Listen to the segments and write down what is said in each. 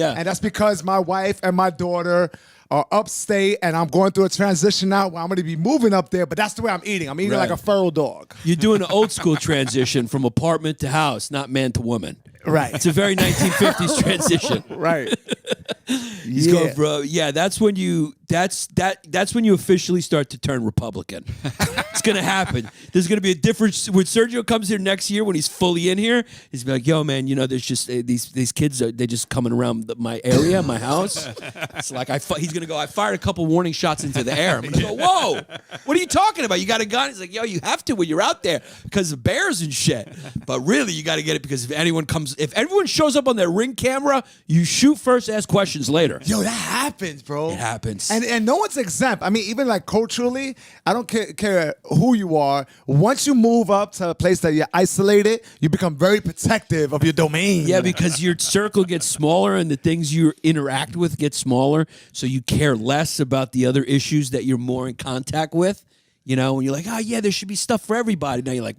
Yeah. And that's because my wife and my daughter are upstate, and I'm going through a transition now where I'm going to be moving up there, but that's the way I'm eating. I'm eating like a feral dog. You're doing an old school transition from apartment to house, not man to woman. Right. It's a very 1950s transition. Right. He's going, bro. Yeah, that's when you officially start to turn Republican. It's gonna happen. There's gonna be a difference when Sergio comes here next year when he's fully in here. He's gonna be like, yo, man, you know, there's just these kids they're just coming around my area, my house. It's like he's gonna go. I fired a couple warning shots into the air. I'm gonna go, whoa, what are you talking about? You got a gun? He's like, yo, you have to when you're out there because of bears and shit. But really, you got to get it because if everyone shows up on their Ring camera, you shoot first, ask questions later. Yo, that happens, bro. It happens. And no one's exempt. I mean, even like culturally, I don't care who you are. Once you move up to a place that you're isolated, you become very protective of your domain. Yeah, because your circle gets smaller and the things you interact with get smaller, so you care less about the other issues that you're more in contact with. You know, when you're like, oh, yeah, there should be stuff for everybody. Now you're like,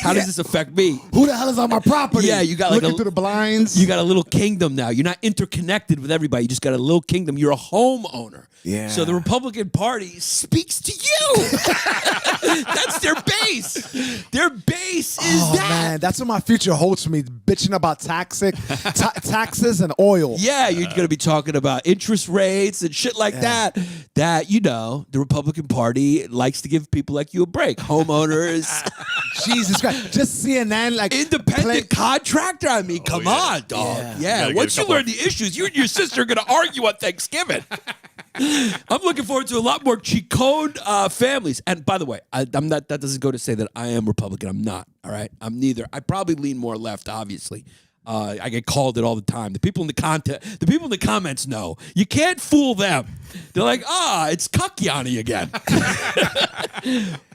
how does this affect me? Who the hell is on my property? Yeah, you got looking through the blinds. You got a little kingdom now. You're not interconnected with everybody. You just got a little kingdom. You're a homeowner. Yeah. So the Republican Party speaks to you. That's their base. Their base is that. Man, that's what my future holds for me. Bitching about taxes and oil. Yeah, you're going to be talking about interest rates and shit like that. That, you know, the Republican Party likes to give people like you a break. Homeowners. Jesus Christ. Just CNN, like. Independent contractor? I mean, come on, dog. Yeah. Once you learn the issues, you and your sister are going to argue on Thanksgiving. I'm looking forward to a lot more Chicon families. And by the way, I'm not. That doesn't go to say that I am Republican. I'm not. All right. I'm neither. I probably lean more left, obviously. I get called it all the time. The people in the comments know. You can't fool them. They're like, it's Cuck Yanni again.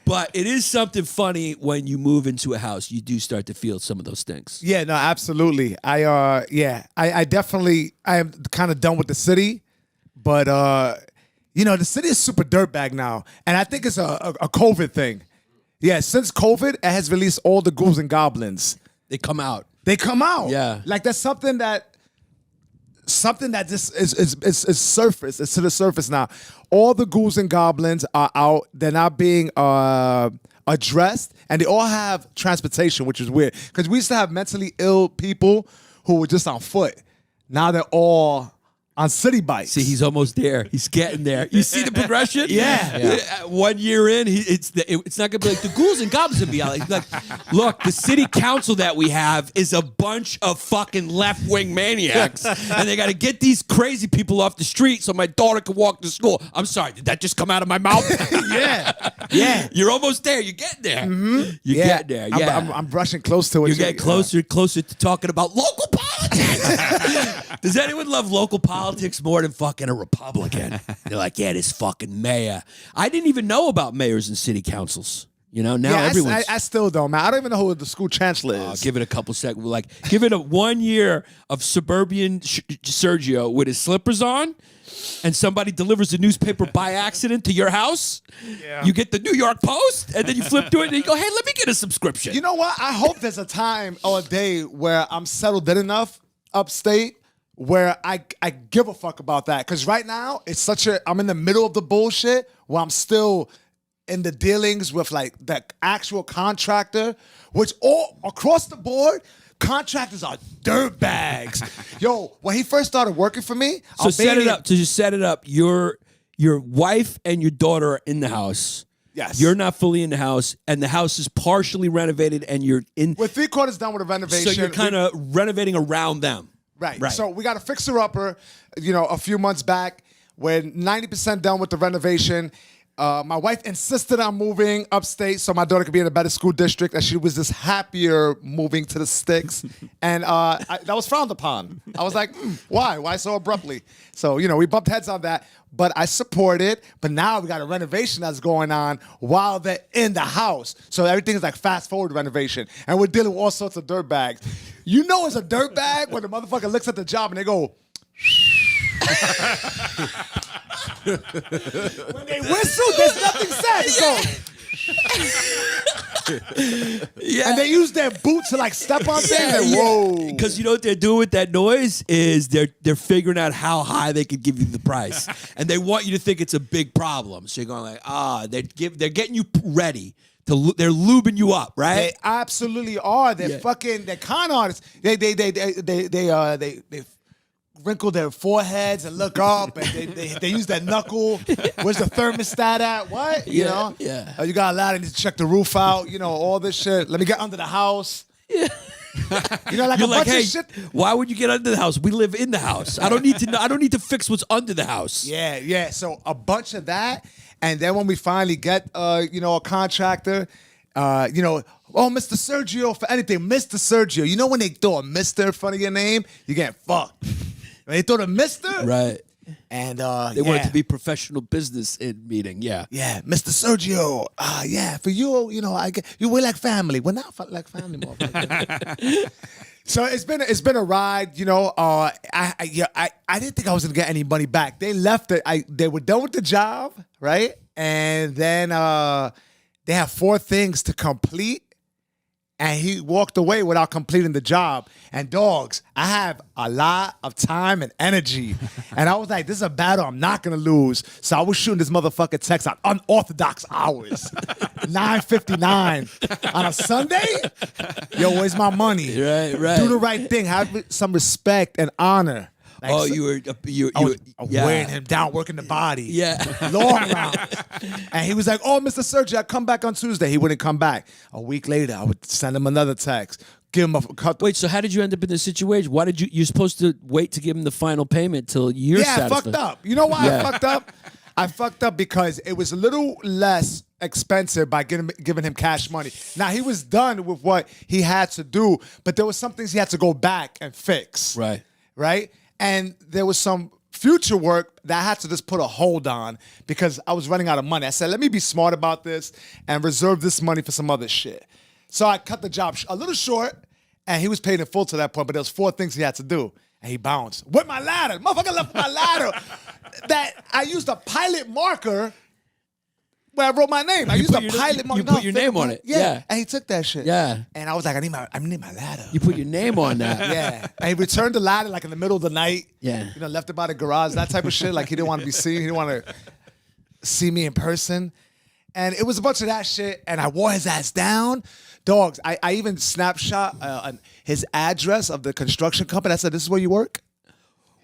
But it is something funny when you move into a house. You do start to feel some of those things. Yeah, no, absolutely. I definitely, I am kind of done with the city, but you know, the city is super dirtbag now, and I think it's a COVID thing. Yeah, since COVID, it has released all the ghouls and goblins. They come out. Yeah, like that's something that just is surface. It's to the surface now. All the ghouls and goblins are out. They're not being addressed, and they all have transportation, which is weird because we used to have mentally ill people who were just on foot. Now they're all on city bikes. See, he's almost there. He's getting there. You see the progression? Yeah. 1 year in, it's not going to be like the ghouls and goblins will be out. Like, look, the city council that we have is a bunch of fucking left-wing maniacs, and they got to get these crazy people off the street so my daughter can walk to school. I'm sorry, did that just come out of my mouth? Yeah. You're almost there. You're getting there. Mm-hmm. You're getting there. Yeah. I'm brushing close to it. You're getting closer to talking about local politics. Does anyone love local politics more than fucking a Republican? They're like, yeah, this fucking mayor. I didn't even know about mayors and city councils. You know, now everyone's... I still don't, man. I don't even know who the school chancellor is. Give it a couple seconds. Like, give it a 1 year of suburban Sergio with his slippers on, and somebody delivers a newspaper by accident to your house. Yeah. You get the New York Post, and then you flip through it, and you go, hey, let me get a subscription. You know what? I hope there's a time or a day where I'm settled in enough upstate where I give a fuck about that. Because right now, I'm in the middle of the bullshit where I'm still in the dealings with like the actual contractor, which all across the board, contractors are dirtbags. Yo, when he first started working for me, so set it up. Your wife and your daughter are in the house. Yes. You're not fully in the house, and the house is partially renovated, and you're in. We're 3/4 done with the renovation. So you're kind of renovating around them. Right. So we got a fixer-upper, a few months back. We're 90% done with the renovation. My wife insisted on moving upstate so my daughter could be in a better school district, and she was just happier moving to the sticks. And that was frowned upon. I was like, why? Why so abruptly? So, we bumped heads on that. But I support it. But now we got a renovation that's going on while they're in the house. So everything is like fast-forward renovation. And we're dealing with all sorts of dirt bags. You know it's a dirt bag when the motherfucker looks at the job and they go... When they whistle, there's nothing said. They go... Yeah. And they use their boots to like step on things. Like, whoa. Because you know what they're doing with that noise is they're figuring out how high they could give you the price, and they want you to think it's a big problem. So you're going like, they're getting you ready. They're lubing you up, right? They absolutely are. They're they're con artists. They wrinkle their foreheads and look up, and they use that knuckle. Where's the thermostat at? What? You know? Yeah. Oh, you got a ladder, need to check the roof out. You know, all this shit. Let me get under the house. Yeah. You know, like You're a like, bunch hey, of shit. why would you get under the house? We live in the house. I don't need to know. I don't need to fix what's under the house. Yeah. So a bunch of that, and then when we finally get, a contractor, oh, Mr. Sergio for anything, Mr. Sergio. You know when they throw a Mr. in front of your name, you get fucked. When they throw the Mr. Right. And they want it to be professional business in meeting. Yeah. Yeah, Mr. Sergio. For you, we're like family. We're not like family, motherfucker. So it's been a ride, I didn't think I was gonna get any money back. They left it. They were done with the job, right? And then they have 4 things to complete. And he walked away without completing the job. And dogs, I have a lot of time and energy. And I was like, this is a battle I'm not going to lose. So I was shooting this motherfucker text on unorthodox hours. 9:59 on a Sunday? Yo, where's my money? Right. Do the right thing. Have some respect and honor. Like, Oh, you were I was wearing him down, working the body. Yeah. Long round. And he was like, oh, Mr. Sergio, I'll come back on Tuesday. He wouldn't come back. A week later, I would send him another text. Give him a cut. Wait, so how did you end up in this situation? Why did you're supposed to wait to give him the final payment till you're satisfied? I fucked up. You know why I fucked up? I fucked up because it was a little less expensive by giving him cash money. Now, he was done with what he had to do, but there was some things he had to go back and fix. Right? And there was some future work that I had to just put a hold on because I was running out of money. I said, let me be smart about this and reserve this money for some other shit. So I cut the job a little short, and he was paid in full to that point, but there was 4 things he had to do, and he bounced. With my ladder. Motherfucker left my ladder. That I used a pilot marker where I wrote my name. I used a pilot marker. You put your name on it. Yeah. And he took that shit. Yeah. And I was like, I need my ladder. You put your name on that. Yeah. And he returned the ladder like in the middle of the night. Yeah. Left it by the garage, that type of shit. Like he didn't want to be seen. He didn't want to see me in person. And it was a bunch of that shit. And I wore his ass down. Dogs, I even snapshot his address of the construction company. I said, this is where you work?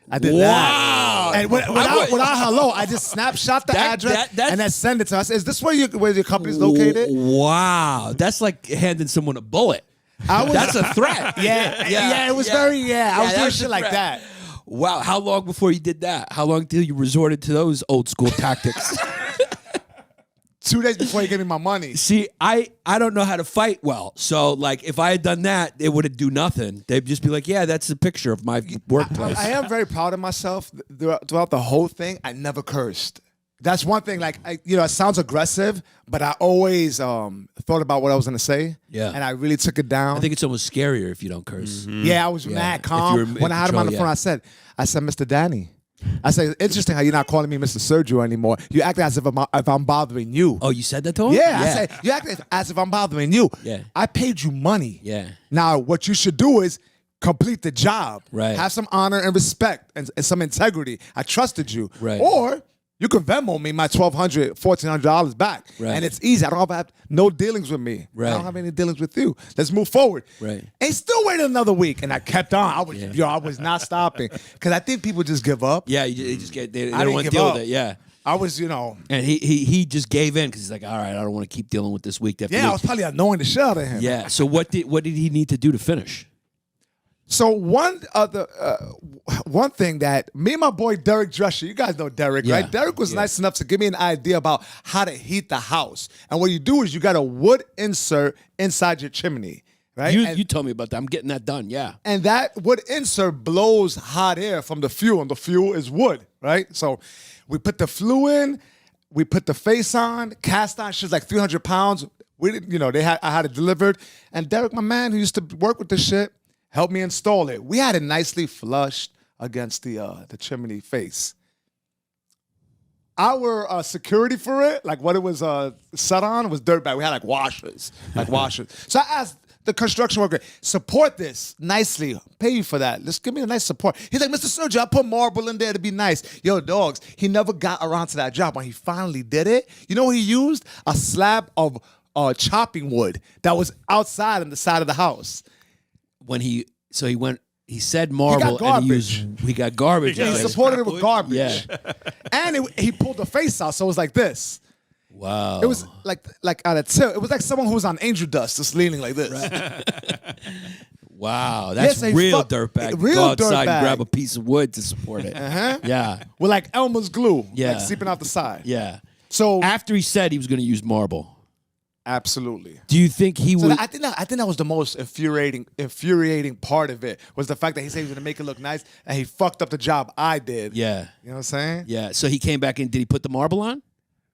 I did that. And without hello, I just snapshot the address and then send it to us. Is this where your company's located? Wow. That's like handing someone a bullet. That's a threat. Yeah, it was very, I was doing shit like that. Wow. How long before you did that? How long till you resorted to those old school tactics? 2 days before he gave me my money. See, I don't know how to fight well. So, like, if I had done that, it wouldn't do nothing. They'd just be like, yeah, that's a picture of my workplace. I am very proud of myself. Throughout the whole thing, I never cursed. That's one thing, like, it sounds aggressive, but I always thought about what I was going to say. Yeah. And I really took it down. I think it's almost scarier if you don't curse. Mm-hmm. Yeah, I was mad calm. When I had him on the phone, I said, Mr. Danny. I say, interesting how you're not calling me Mr. Sergio anymore. You act as if I'm bothering you. Oh, you said that to him? Yeah, I said, you act as if I'm bothering you. Yeah. I paid you money. Yeah. Now, what you should do is complete the job. Right. Have some honor and respect and some integrity. I trusted you. Right. Or you can Venmo me my $1,200, $1,400 back. Right. And it's easy. I don't have no dealings with me. Right. I don't have any dealings with you. Let's move forward. Right. And still waited another week. And I kept on. I was not stopping. Because I think people just give up. Yeah, they just get, they I don't want to deal with it. Yeah. I was, And he just gave in because he's like, all right, I don't want to keep dealing with this week after week. I was probably annoying the shit out of him. Yeah. So what did he need to do to finish? So one thing that me and my boy Derek Drescher, you guys know Derek, right? Derek was nice enough to give me an idea about how to heat the house. And what you do is you got a wood insert inside your chimney, right? You told me about that. I'm getting that done, yeah. And that wood insert blows hot air from the fuel, and the fuel is wood, right? So we put the flue in, we put the face on, cast on, shit's like 300 pounds. We didn't, I had it delivered. And Derek, my man, who used to work with this shit, helped me install it. We had it nicely flushed against the chimney face. our security for it, like what it was set on, was Dirtbag. We had like washers. So I asked the construction worker, support this nicely. Pay you for that. Let's give me a nice support. He's like, Mr. Sergio, I put marble in there to be nice. Yo, dogs, he never got around to that job. When he finally did it, you know what he used? A slab of chopping wood that was outside on the side of the house. He said marble and he got garbage. Yeah, he supported it with garbage. Yeah. And he pulled the face out, so it was like this. Wow. It was like at a tilt. It was like someone who was on angel dust, just leaning like this. Wow, that's real dirtbag. Real Go outside dirtbag. and grab a piece of wood to support it. Yeah. With like Elmer's glue, Yeah. like seeping out the side. Yeah. So After he said he was going to use marble, absolutely. do you think he would? I think that was the most infuriating part of it, was the fact that he said he was gonna make it look nice and he fucked up the job I did. Yeah. You know what I'm saying? Yeah. So he came back in. Did he put the marble on?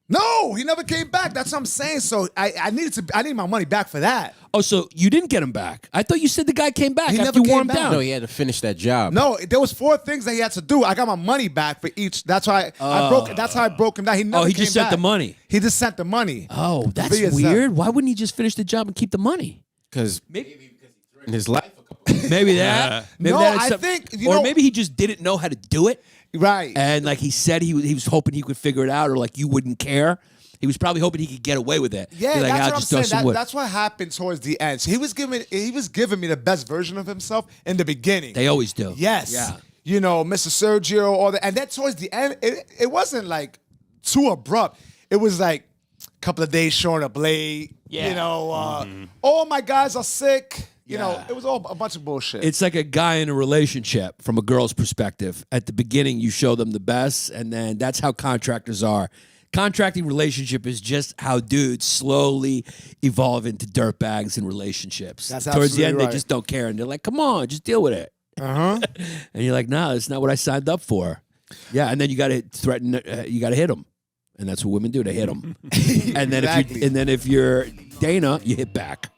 No, he never came back. That's what I'm saying. So I need my money back for that. Oh, so you didn't get him back? I thought you said the guy came back He after never you wore came him back. down. No, he had to finish that job. No, there was 4 things that he had to do. I got my money back for each. That's why I broke. That's how I broke him down. He never. he came just sent back. the money. He just sent the money. Oh, that's Via Zelle. weird. Why wouldn't he just finish the job and keep the money? Because maybe because he threatened his life a couple times. Maybe that. Maybe No, that is I some- think, or maybe he just didn't know how to do it, Right. and like he said, he was hoping he could figure it out, or like you wouldn't care. He was probably hoping he could get away with it. Yeah, Be like, that's "I'll what I'm just throw saying. some wood." That's what happened towards the end. So he was giving me the best version of himself in the beginning. They always do. Yes. Yeah. You know, Mr. Sergio, all that. And then towards the end, it wasn't like too abrupt. It was like a couple of days short of late. Yeah. You know, all my guys are sick. You know, Yeah. it was all a bunch of bullshit. It's like a guy in a relationship from a girl's perspective. At the beginning, you show them the best, and then that's how contractors are. Contracting relationship is just how dudes slowly evolve into dirtbags in relationships. That's Towards the end, absolutely they right. just don't care, and they're like, "Come on, just deal with it." Uh-huh. And you're like, "No, that's not what I signed up for." Yeah, and then you got to threaten. You got to hit them, and that's what women do. They hit them. And then Exactly. if you're Dana, you hit back.